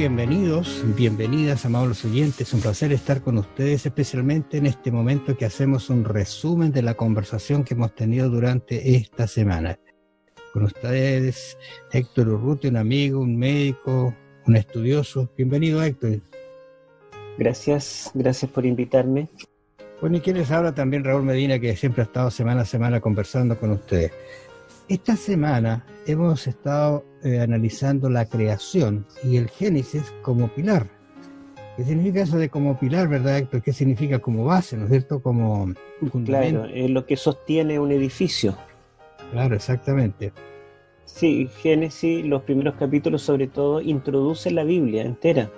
bienvenidos, bienvenidas, amables oyentes. Un placer estar con ustedes, especialmente en este momento que hacemos un resumen de la conversación que hemos tenido durante esta semana. Con ustedes, Héctor Urrutia, un amigo, un médico, un estudioso. Bienvenido, Héctor. Gracias por invitarme. Bueno, y quien les habla también, Raúl Medina, que siempre ha estado semana a semana conversando con ustedes. Esta semana hemos estado analizando la creación y el Génesis como pilar. ¿Qué significa eso de como pilar, verdad, Héctor? ¿Qué significa como base, no es cierto? Como fundamento. Claro, es lo que sostiene un edificio. Claro, exactamente. Sí, Génesis, los primeros capítulos sobre todo, introducen la Biblia entera,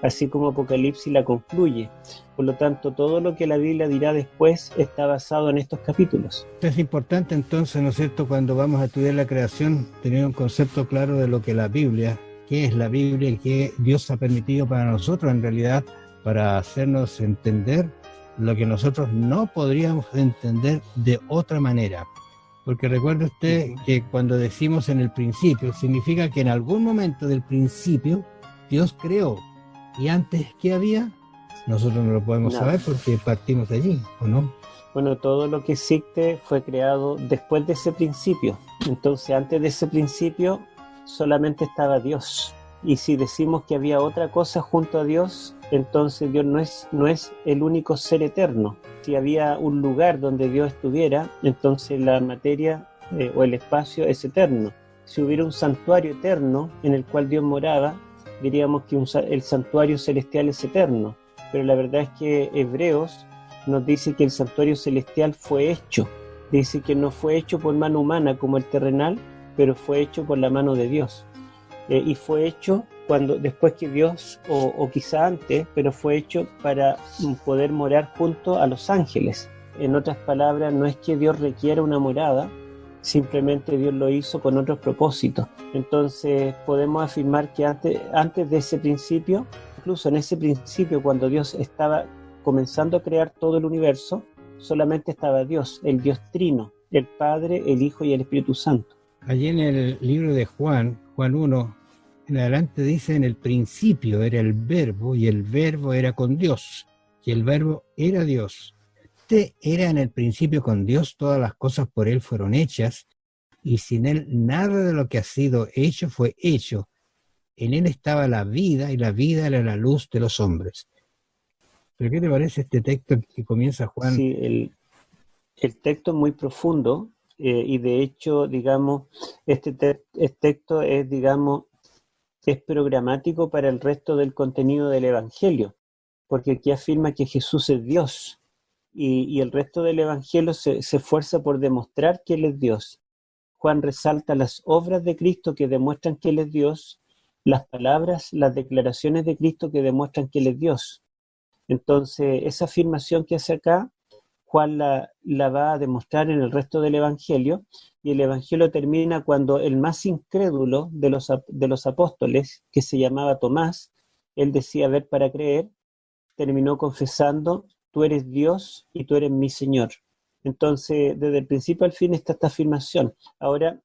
así como Apocalipsis la concluye. Por lo tanto, todo lo que la Biblia dirá después está basado en estos capítulos. Es importante entonces, ¿no es cierto?, cuando vamos a estudiar la creación, tener un concepto claro de lo que la Biblia, qué es la Biblia y qué Dios ha permitido para nosotros en realidad, para hacernos entender lo que nosotros no podríamos entender de otra manera. Porque recuerde usted que cuando decimos en el principio, significa que en algún momento del principio Dios creó. ¿Y antes qué había? Nosotros no lo podemos saber porque partimos de allí, ¿o no? Bueno, todo lo que existe fue creado después de ese principio. Entonces, antes de ese principio, solamente estaba Dios. Y si decimos que había otra cosa junto a Dios, entonces Dios no es el único ser eterno. Si había un lugar donde Dios estuviera, entonces la materia o el espacio es eterno. Si hubiera un santuario eterno en el cual Dios moraba, diríamos que el santuario celestial es eterno. Pero la verdad es que Hebreos nos dice que el santuario celestial fue hecho. Dice que no fue hecho por mano humana como el terrenal, pero fue hecho por la mano de Dios. Y fue hecho después que Dios, o quizá antes, pero fue hecho para poder morar junto a los ángeles. En otras palabras, no es que Dios requiera una morada, simplemente Dios lo hizo con otros propósitos. Entonces podemos afirmar que antes de ese principio, incluso en ese principio cuando Dios estaba comenzando a crear todo el universo, solamente estaba Dios, el Dios Trino, el Padre, el Hijo y el Espíritu Santo. Allí en el libro de Juan 1, en adelante dice: en el principio era el Verbo, y el Verbo era con Dios, y el Verbo era Dios. Este era en el principio con Dios, todas las cosas por Él fueron hechas, y sin Él nada de lo que ha sido hecho fue hecho. En Él estaba la vida, y la vida era la luz de los hombres. ¿Pero qué te parece este texto que comienza Juan? Sí, el texto es muy profundo, y de hecho, digamos, este texto es programático para el resto del contenido del Evangelio, porque aquí afirma que Jesús es Dios, y el resto del Evangelio se esfuerza por demostrar que Él es Dios. Juan resalta las obras de Cristo que demuestran que Él es Dios, las palabras, las declaraciones de Cristo que demuestran que Él es Dios. Entonces, esa afirmación que hace acá, Juan la va a demostrar en el resto del Evangelio, y el Evangelio termina cuando el más incrédulo de los apóstoles, que se llamaba Tomás, él decía ver para creer, terminó confesando: tú eres Dios y tú eres mi Señor. Entonces, desde el principio al fin está esta afirmación. Ahora,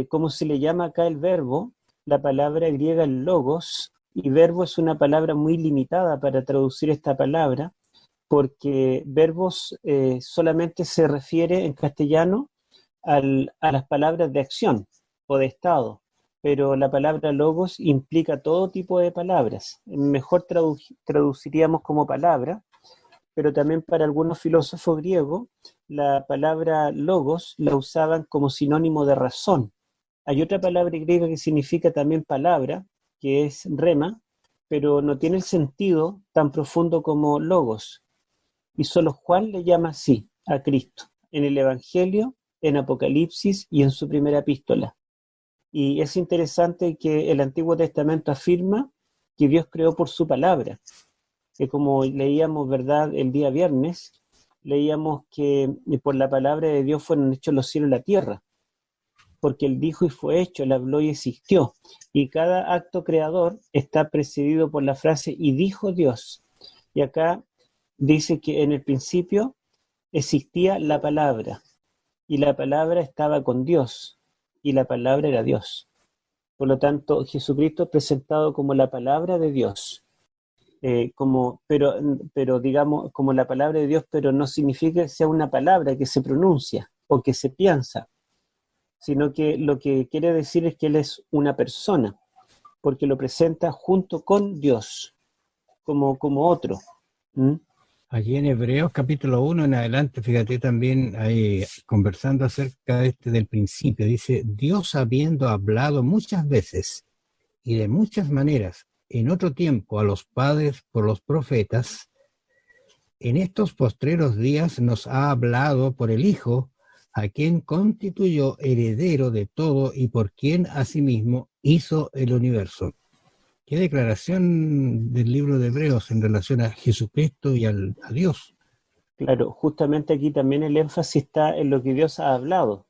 ¿cómo se le llama acá el verbo? La palabra griega es logos, y verbo es una palabra muy limitada para traducir esta palabra, porque verbos solamente se refiere en castellano a las palabras de acción o de estado, pero la palabra logos implica todo tipo de palabras. Mejor traduciríamos como palabra, pero también para algunos filósofos griegos la palabra logos la usaban como sinónimo de razón. Hay otra palabra griega que significa también palabra, que es rema, pero no tiene el sentido tan profundo como logos. Y solo Juan le llama así a Cristo, en el Evangelio, en Apocalipsis y en su primera epístola. Y es interesante que el Antiguo Testamento afirma que Dios creó por su palabra. Que como leíamos, ¿verdad?, el día viernes, leíamos que por la palabra de Dios fueron hechos los cielos y la tierra. Porque Él dijo y fue hecho, Él habló y existió. Y cada acto creador está precedido por la frase "y dijo Dios". Y acá dice que en el principio existía la palabra, y la palabra estaba con Dios, y la palabra era Dios. Por lo tanto, Jesucristo es presentado como la palabra de Dios, pero digamos como la palabra de Dios, pero no significa que sea una palabra que se pronuncia o que se piensa, sino que lo que quiere decir es que Él es una persona, porque lo presenta junto con Dios, como otro. ¿Mm? Allí en Hebreos capítulo 1 en adelante, fíjate también ahí conversando acerca del principio, dice, Dios habiendo hablado muchas veces y de muchas maneras en otro tiempo a los padres por los profetas, en estos postreros días nos ha hablado por el Hijo, a quien constituyó heredero de todo y por quien asimismo hizo el universo. Qué declaración del libro de Hebreos en relación a Jesucristo y a Dios. Claro, justamente aquí también el énfasis está en lo que Dios ha hablado.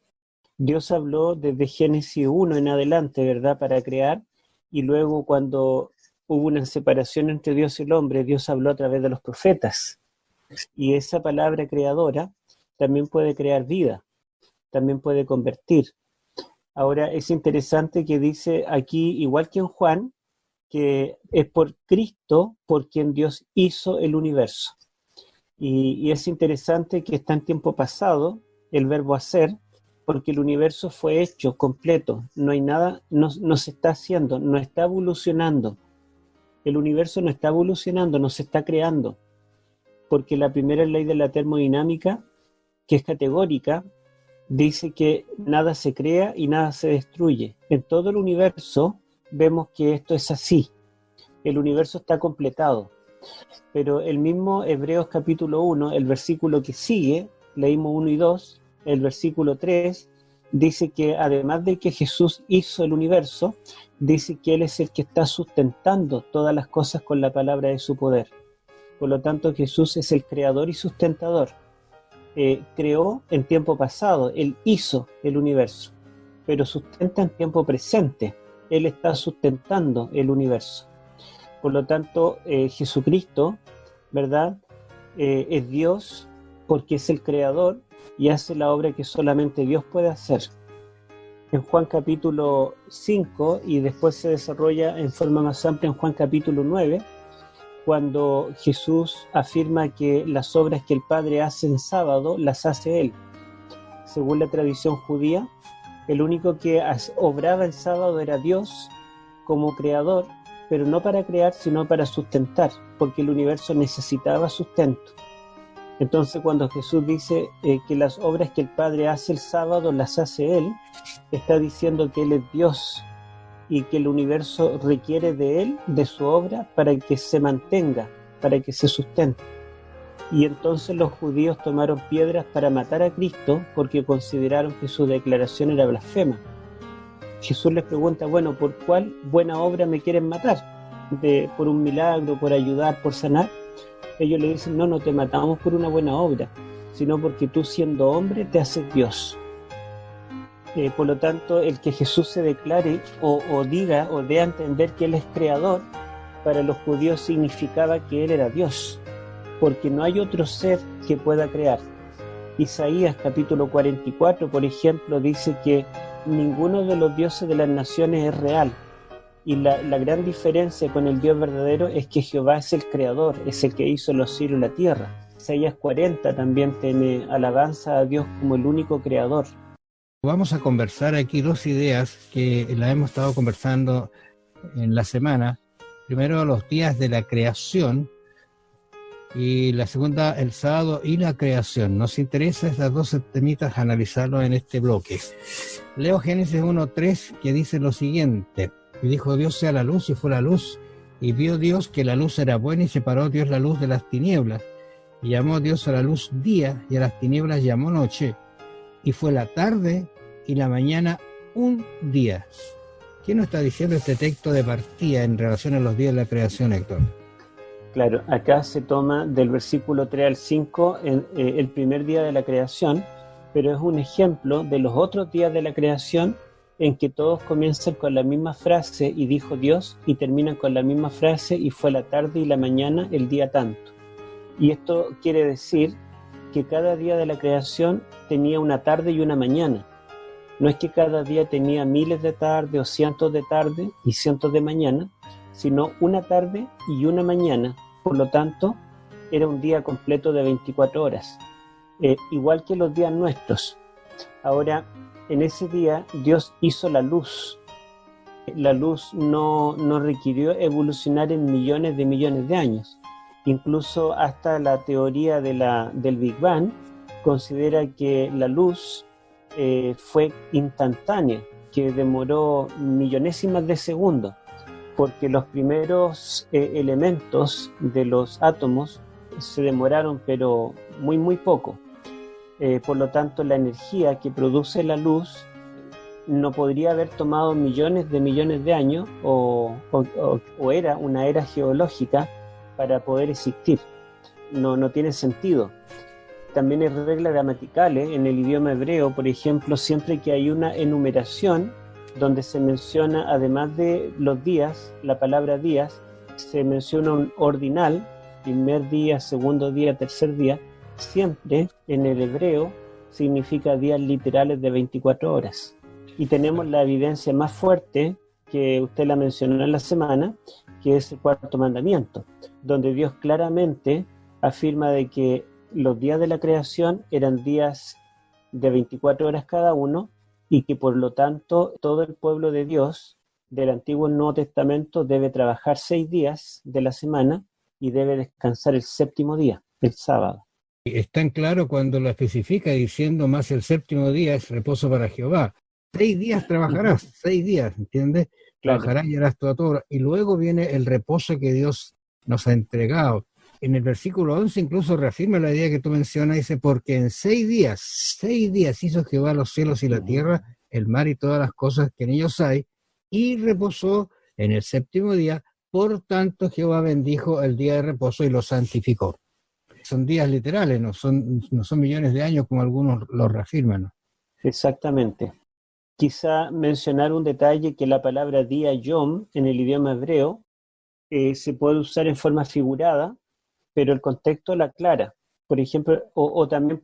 Dios habló desde Génesis 1 en adelante, ¿verdad?, para crear, y luego cuando hubo una separación entre Dios y el hombre, Dios habló a través de los profetas. Y esa palabra creadora también puede crear vida, también puede convertir. Ahora es interesante que dice aquí, igual que en Juan, que es por Cristo por quien Dios hizo el universo. Y es interesante que está en tiempo pasado el verbo hacer, porque el universo fue hecho completo, no hay nada, no se está haciendo, no está evolucionando. El universo no está evolucionando, no se está creando, porque la primera ley de la termodinámica, que es categórica, dice que nada se crea y nada se destruye. En todo el universo vemos que esto es así. El universo está completado. Pero el mismo Hebreos capítulo 1, el versículo que sigue, leímos 1 y 2, el versículo 3, dice que además de que Jesús hizo el universo, dice que Él es el que está sustentando todas las cosas con la palabra de su poder. Por lo tanto, Jesús es el creador y sustentador. Creó en tiempo pasado, Él hizo el universo, pero sustenta en tiempo presente. Él está sustentando el universo. Por lo tanto, Jesucristo, ¿verdad?, es Dios porque es el creador y hace la obra que solamente Dios puede hacer. En Juan capítulo 5, y después se desarrolla en forma más amplia en Juan capítulo 9, cuando Jesús afirma que las obras que el Padre hace en sábado, las hace Él. Según la tradición judía, el único que obraba el sábado era Dios como creador, pero no para crear, sino para sustentar, porque el universo necesitaba sustento. Entonces, cuando Jesús dice que las obras que el Padre hace el sábado las hace Él, está diciendo que Él es Dios y que el universo requiere de Él, de su obra, para que se mantenga, para que se sustente. Y entonces los judíos tomaron piedras para matar a Cristo porque consideraron que su declaración era blasfema. Jesús les pregunta, bueno, ¿por cuál buena obra me quieren matar? ¿Por un milagro, por ayudar, por sanar? Ellos le dicen, no te matamos por una buena obra, sino porque tú siendo hombre te haces Dios. Por lo tanto, el que Jesús se declare o diga o dé a entender que Él es creador, para los judíos significaba que Él era Dios, porque no hay otro ser que pueda crear. Isaías capítulo 44, por ejemplo, dice que ninguno de los dioses de las naciones es real. Y la gran diferencia con el Dios verdadero es que Jehová es el creador, es el que hizo los cielos y la tierra. Isaías 40 también tiene alabanza a Dios como el único creador. Vamos a conversar aquí dos ideas que las hemos estado conversando en la semana. Primero, los días de la creación, y la segunda, el sábado y la creación. Nos interesa estas dos temitas analizarlo en este bloque. Leo Génesis 1:3, que dice lo siguiente: y dijo Dios sea la luz, y fue la luz, y vio Dios que la luz era buena, y separó Dios la luz de las tinieblas, y llamó Dios a la luz día, y a las tinieblas llamó noche, y fue la tarde y la mañana un día. ¿Qué nos está diciendo este texto de partida en relación a los días de la creación, Héctor? Claro, acá se toma del versículo 3 al 5 el primer día de la creación, pero es un ejemplo de los otros días de la creación en que todos comienzan con la misma frase, y dijo Dios, y terminan con la misma frase, y fue la tarde y la mañana el día tanto. Y esto quiere decir que cada día de la creación tenía una tarde y una mañana. No es que cada día tenía miles de tardes o cientos de tardes y cientos de mañanas, sino una tarde y una mañana. Por lo tanto, era un día completo de 24 horas, igual que los días nuestros. Ahora, en ese día Dios hizo la luz. La luz no requirió evolucionar en millones de años. Incluso hasta la teoría del Big Bang considera que la luz fue instantánea, que demoró millonésimas de segundos, porque los primeros elementos de los átomos se demoraron, pero muy, muy poco. Por lo tanto, la energía que produce la luz no podría haber tomado millones de años o era una era geológica para poder existir. No tiene sentido. También hay reglas gramaticales en el idioma hebreo, por ejemplo, siempre que hay una enumeración donde se menciona, además de los días, la palabra días, se menciona un ordinal, primer día, segundo día, tercer día, siempre en el hebreo significa días literales de 24 horas. Y tenemos la evidencia más fuerte, que usted la mencionó en la semana, que es el cuarto mandamiento, donde Dios claramente afirma de que los días de la creación eran días de 24 horas cada uno, y que por lo tanto todo el pueblo de Dios del Antiguo y Nuevo Testamento debe trabajar 6 días de la semana y debe descansar el séptimo día, el sábado. Es tan claro cuando lo especifica diciendo más el séptimo día es reposo para Jehová. 6 días trabajarás, 6 días, ¿entiendes? Claro. Trabajarás y harás toda tu obra. Y luego viene el reposo que Dios nos ha entregado. En el versículo 11 incluso reafirma la idea que tú mencionas, dice, porque en 6 días hizo Jehová los cielos y la tierra, el mar y todas las cosas que en ellos hay, y reposó en el séptimo día, por tanto Jehová bendijo el día de reposo y lo santificó. Son días literales, no son millones de años como algunos lo reafirman, ¿no? Exactamente. Quizá mencionar un detalle, que la palabra día yom en el idioma hebreo se puede usar en forma figurada, pero el contexto la aclara. Por ejemplo, o también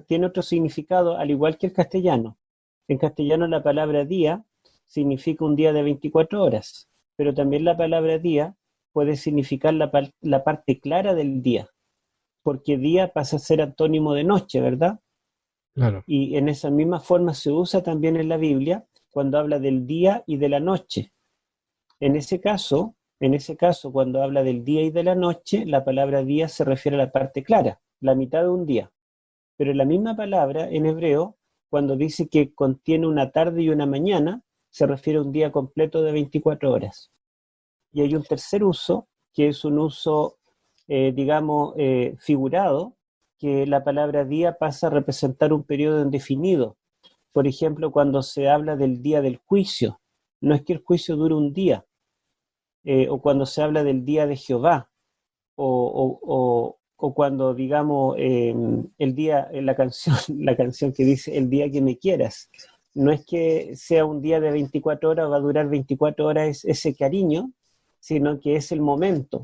tiene otro significado, al igual que el castellano. En castellano la palabra día significa un día de 24 horas, pero también la palabra día puede significar la parte clara del día, porque día pasa a ser antónimo de noche, ¿verdad? Claro. Y en esa misma forma se usa también en la Biblia cuando habla del día y de la noche. En ese caso, cuando habla del día y de la noche, la palabra día se refiere a la parte clara, la mitad de un día. Pero la misma palabra en hebreo, cuando dice que contiene una tarde y una mañana, se refiere a un día completo de 24 horas. Y hay un tercer uso, que es un uso, figurado, que la palabra día pasa a representar un periodo indefinido. Por ejemplo, cuando se habla del día del juicio, no es que el juicio dure un día, o cuando se habla del día de Jehová, o cuando, digamos, el día, la canción que dice el día que me quieras. No es que sea un día de 24 horas, va a durar 24 horas ese cariño, sino que es el momento.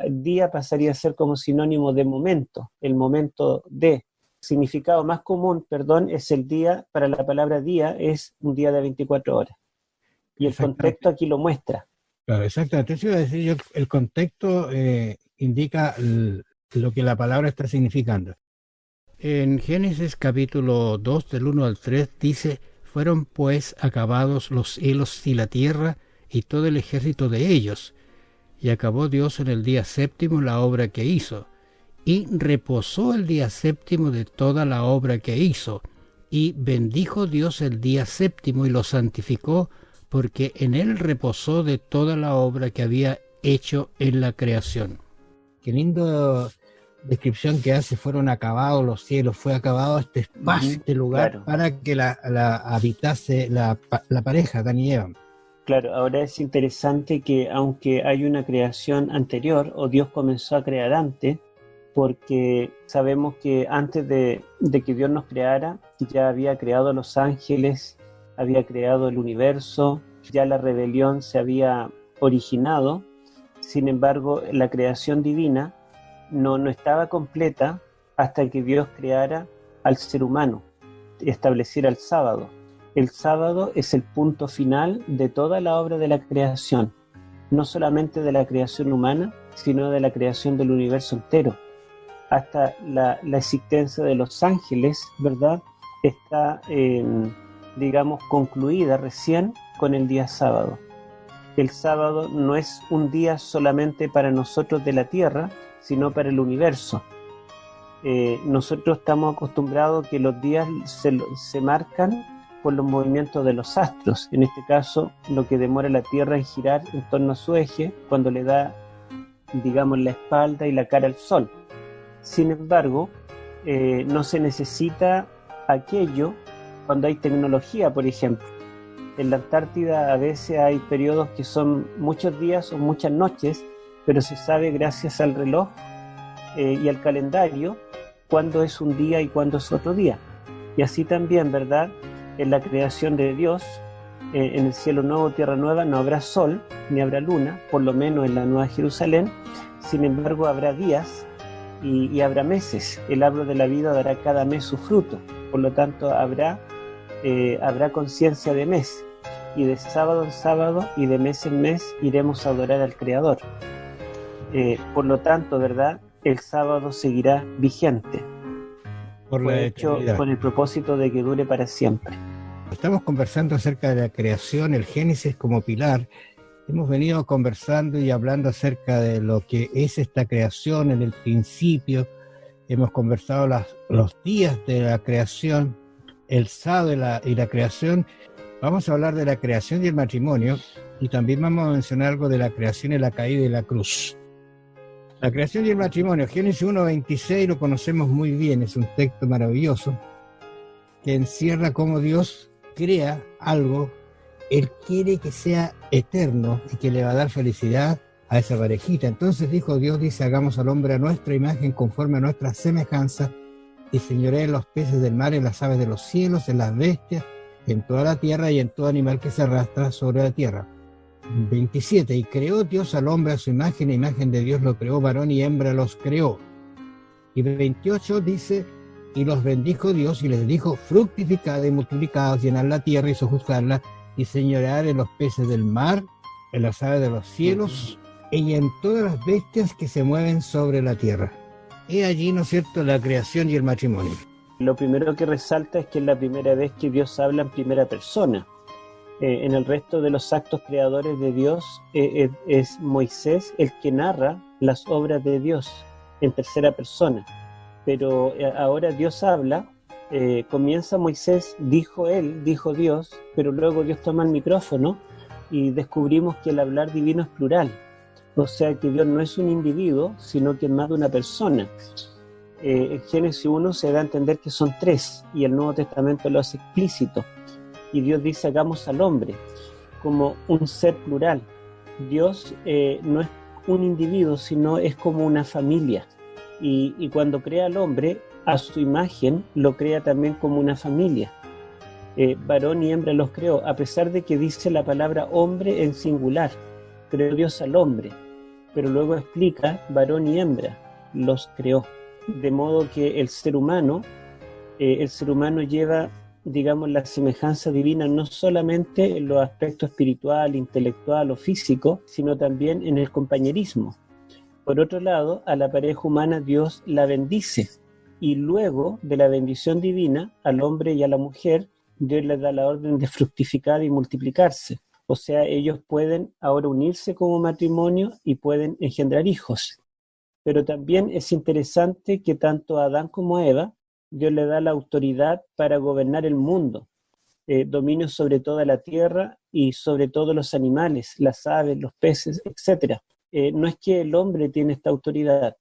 Día pasaría a ser como sinónimo de momento, el momento de. Significado más común, es el día, para la palabra día, es un día de 24 horas. Y el contexto aquí lo muestra. Claro, exactamente. Eso iba a decir yo, el contexto indica lo que la palabra está significando. En Génesis capítulo 2, del 1 al 3, dice, fueron pues acabados los cielos y la tierra y todo el ejército de ellos. Y acabó Dios en el día séptimo la obra que hizo. Y reposó el día séptimo de toda la obra que hizo. Y bendijo Dios el día séptimo y lo santificó, porque en él reposó de toda la obra que había hecho en la creación. Qué lindo descripción que hace, fueron acabados los cielos, fue acabado este espacio, este lugar, claro, para que la habitase la pareja, Adán y Eva. Claro, ahora es interesante que aunque hay una creación anterior, o Dios comenzó a crear antes, porque sabemos que antes de que Dios nos creara, ya había creado a los ángeles, había creado el universo, ya la rebelión se había originado. Sin embargo, la creación divina no estaba completa hasta que Dios creara al ser humano, estableciera el sábado. El sábado es el punto final de toda la obra de la creación, no solamente de la creación humana, sino de la creación del universo entero. Hasta la existencia de los ángeles, ¿verdad?, está, digamos, concluida recién con el día sábado. El sábado no es un día solamente para nosotros de la tierra, sino para el universo. Nosotros estamos acostumbrados que los días se marcan por los movimientos de los astros, en este caso lo que demora la Tierra en girar en torno a su eje cuando le da, digamos, la espalda y la cara al Sol. Sin embargo, no se necesita aquello cuando hay tecnología, por ejemplo. En la Antártida a veces hay periodos que son muchos días o muchas noches, pero se sabe gracias al reloj y al calendario cuándo es un día y cuándo es otro día. Y así también, ¿verdad?, en la creación de Dios, en el cielo nuevo, tierra nueva, no habrá sol ni habrá luna, por lo menos en la Nueva Jerusalén. Sin embargo, habrá días y habrá meses. El árbol de la vida dará cada mes su fruto, por lo tanto habrá conciencia de mes, y de sábado en sábado y de mes en mes iremos a adorar al Creador. Por lo tanto, ¿verdad?, el sábado seguirá vigente. Fue hecho con el propósito de que dure para siempre. Estamos conversando acerca de la creación, el Génesis como pilar. Hemos venido conversando y hablando acerca de lo que es esta creación en el principio. Hemos conversado los días de la creación, el sábado y la creación. Vamos a hablar de la creación y el matrimonio, y también vamos a mencionar algo de la creación y la caída y la cruz. La creación y el matrimonio, Génesis 1:26 lo conocemos muy bien, es un texto maravilloso que encierra cómo Dios crea algo. Él quiere que sea eterno y que le va a dar felicidad a esa parejita. Entonces Dios dice, hagamos al hombre a nuestra imagen, conforme a nuestra semejanza, y señoree en los peces del mar, en las aves de los cielos, en las bestias, en toda la tierra y en todo animal que se arrastra sobre la tierra. 27, y creó Dios al hombre a su imagen, imagen de Dios lo creó, varón y hembra los creó. Y 28 dice, y los bendijo Dios y les dijo, fructificad y multiplicaos, llenad la tierra y sojuzgadla, y señorear en los peces del mar, en las aves de los cielos, y en todas las bestias que se mueven sobre la tierra. He allí, ¿no es cierto?, la creación y el matrimonio. Lo primero que resalta es que es la primera vez que Dios habla en primera persona. En el resto de los actos creadores de Dios es Moisés el que narra las obras de Dios en tercera persona. Pero ahora Dios habla, comienza Moisés, dijo él, dijo Dios, pero luego Dios toma el micrófono y descubrimos que el hablar divino es plural. O sea que Dios no es un individuo, sino que es más de una persona. En Génesis 1 se da a entender que son tres, y el Nuevo Testamento lo hace explícito. Y Dios dice, hagamos al hombre como un ser plural. Dios no es un individuo, sino es como una familia. Y cuando crea al hombre, a su imagen, lo crea también como una familia. Varón y hembra los creó, a pesar de que dice la palabra hombre en singular. Creó Dios al hombre, pero luego explica varón y hembra, los creó. De modo que el ser humano lleva, digamos, la semejanza divina no solamente en los aspectos espiritual, intelectual o físico, sino también en el compañerismo. Por otro lado, a la pareja humana Dios la bendice, y luego de la bendición divina al hombre y a la mujer, Dios les da la orden de fructificar y multiplicarse. O sea, ellos pueden ahora unirse como matrimonio y pueden engendrar hijos. Pero también es interesante que tanto a Adán como a Eva, Dios le da la autoridad para gobernar el mundo, dominio sobre toda la tierra y sobre todos los animales, las aves, los peces, etc. No es que el hombre tiene esta autoridad,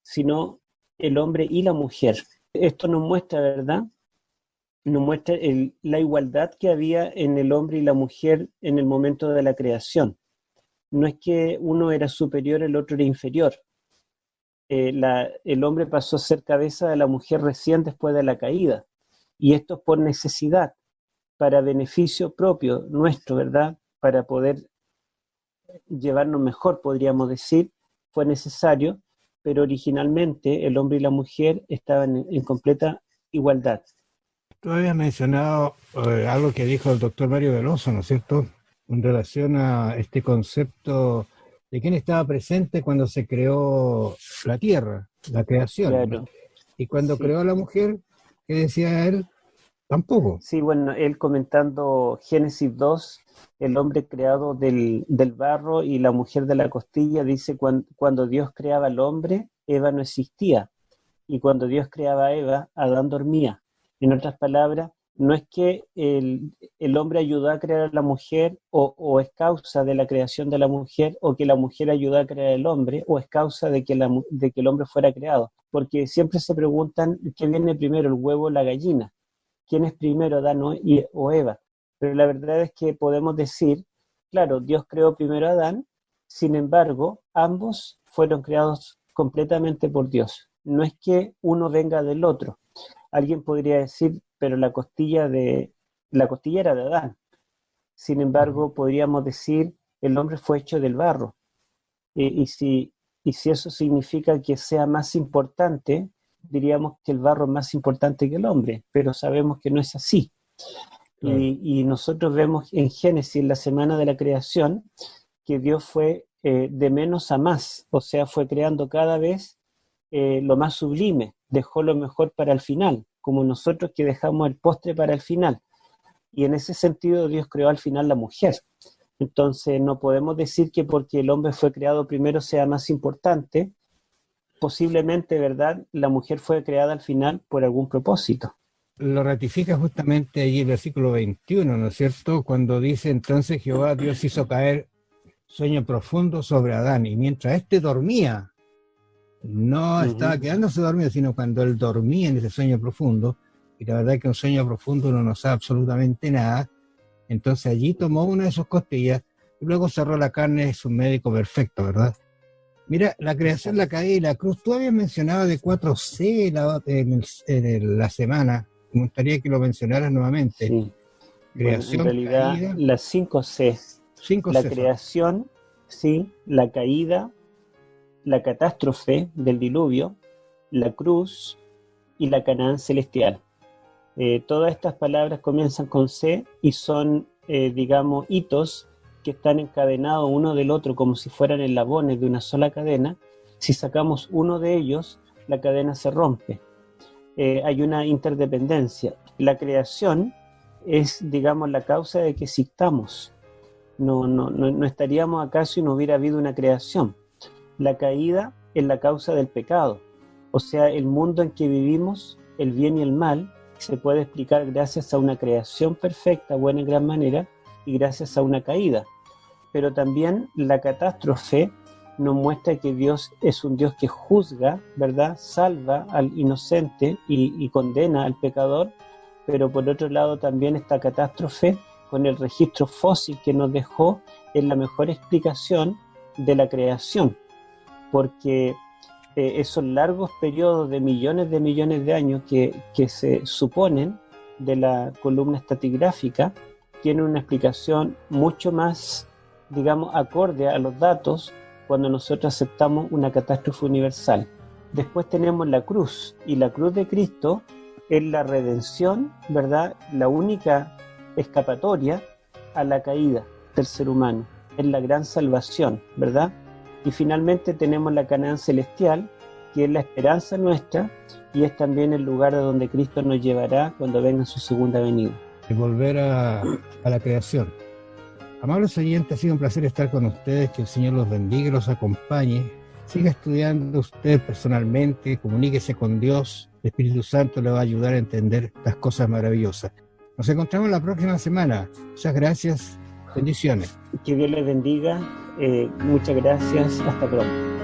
sino el hombre y la mujer. Esto nos muestra, ¿verdad?, nos muestra la igualdad que había en el hombre y la mujer en el momento de la creación. No es que uno era superior, el otro era inferior. El hombre pasó a ser cabeza de la mujer recién después de la caída, y esto es por necesidad, para beneficio propio nuestro, ¿verdad?, para poder llevarnos mejor, podríamos decir, fue necesario, pero originalmente el hombre y la mujer estaban en completa igualdad. Tú habías mencionado algo que dijo el doctor Mario Veloso, ¿no es cierto?, en relación a este concepto de quién estaba presente cuando se creó la Tierra, la creación, ¿no? Claro, Y cuando sí. creó a la mujer, ¿qué decía él? Tampoco. Sí, bueno, él comentando Génesis 2, el hombre creado del barro y la mujer de la costilla, dice cuando Dios creaba al hombre, Eva no existía. Y cuando Dios creaba a Eva, Adán dormía. En otras palabras, no es que el hombre ayudó a crear a la mujer o es causa de la creación de la mujer, o que la mujer ayudó a crear al hombre, o es causa de que el hombre fuera creado. Porque siempre se preguntan qué viene primero, el huevo o la gallina. ¿Quién es primero, Adán o Eva? Pero la verdad es que podemos decir, claro, Dios creó primero a Adán, sin embargo, ambos fueron creados completamente por Dios. No es que uno venga del otro. Alguien podría decir, pero la costilla era de Adán. Sin embargo, podríamos decir, el hombre fue hecho del barro. Y si eso significa que sea más importante, diríamos que el barro es más importante que el hombre, pero sabemos que no es así. Claro. Y nosotros vemos en Génesis, la semana de la creación, que Dios fue de menos a más, o sea, fue creando cada vez lo más sublime, dejó lo mejor para el final, como nosotros que dejamos el postre para el final. Y en ese sentido Dios creó al final la mujer. Entonces no podemos decir que porque el hombre fue creado primero sea más importante. Posiblemente, ¿verdad?, la mujer fue creada al final por algún propósito. Lo ratifica justamente allí el versículo 21, ¿no es cierto? Cuando dice entonces Jehová Dios hizo caer sueño profundo sobre Adán, y mientras éste dormía, no estaba quedándose dormido, sino cuando él dormía en ese sueño profundo, y la verdad es que un sueño profundo no nos sabe absolutamente nada. Entonces allí tomó una de sus costillas y luego cerró la carne, es un médico perfecto, ¿verdad? Mira, la creación, la caída y la cruz, tú habías mencionado de 4C la semana, me gustaría que lo mencionaras nuevamente. Sí. Creación, Bueno, en realidad caída, las 5C, 5 la C. creación, sí, la caída, la catástrofe del diluvio, la cruz y la Canaán celestial. Todas estas palabras comienzan con C y son, digamos, hitos que están encadenados uno del otro como si fueran eslabones de una sola cadena. Si sacamos uno de ellos, la cadena se rompe. Hay una interdependencia. La creación es, digamos, la causa de que existamos. No estaríamos acá si no hubiera habido una creación. La caída es la causa del pecado. O sea, el mundo en que vivimos, el bien y el mal, se puede explicar gracias a una creación perfecta, buena en gran manera, y gracias a una caída. Pero también la catástrofe nos muestra que Dios es un Dios que juzga, ¿verdad?, salva al inocente y condena al pecador, pero por otro lado también esta catástrofe, con el registro fósil que nos dejó, es la mejor explicación de la creación, porque esos largos periodos de millones de años que se suponen de la columna estratigráfica tienen una explicación mucho más, digamos, acorde a los datos cuando nosotros aceptamos una catástrofe universal. Después tenemos la cruz, y la cruz de Cristo es la redención, ¿verdad?, la única escapatoria a la caída del ser humano, es la gran salvación, ¿verdad? Y finalmente tenemos la Canaán celestial, que es la esperanza nuestra, y es también el lugar a donde Cristo nos llevará cuando venga su segunda venida. Y volver a la creación. Amables oyentes, ha sido un placer estar con ustedes, que el Señor los bendiga y los acompañe. Siga estudiando usted personalmente, comuníquese con Dios, el Espíritu Santo le va a ayudar a entender estas cosas maravillosas. Nos encontramos la próxima semana. Muchas gracias, bendiciones. Que Dios les bendiga, muchas gracias, hasta pronto.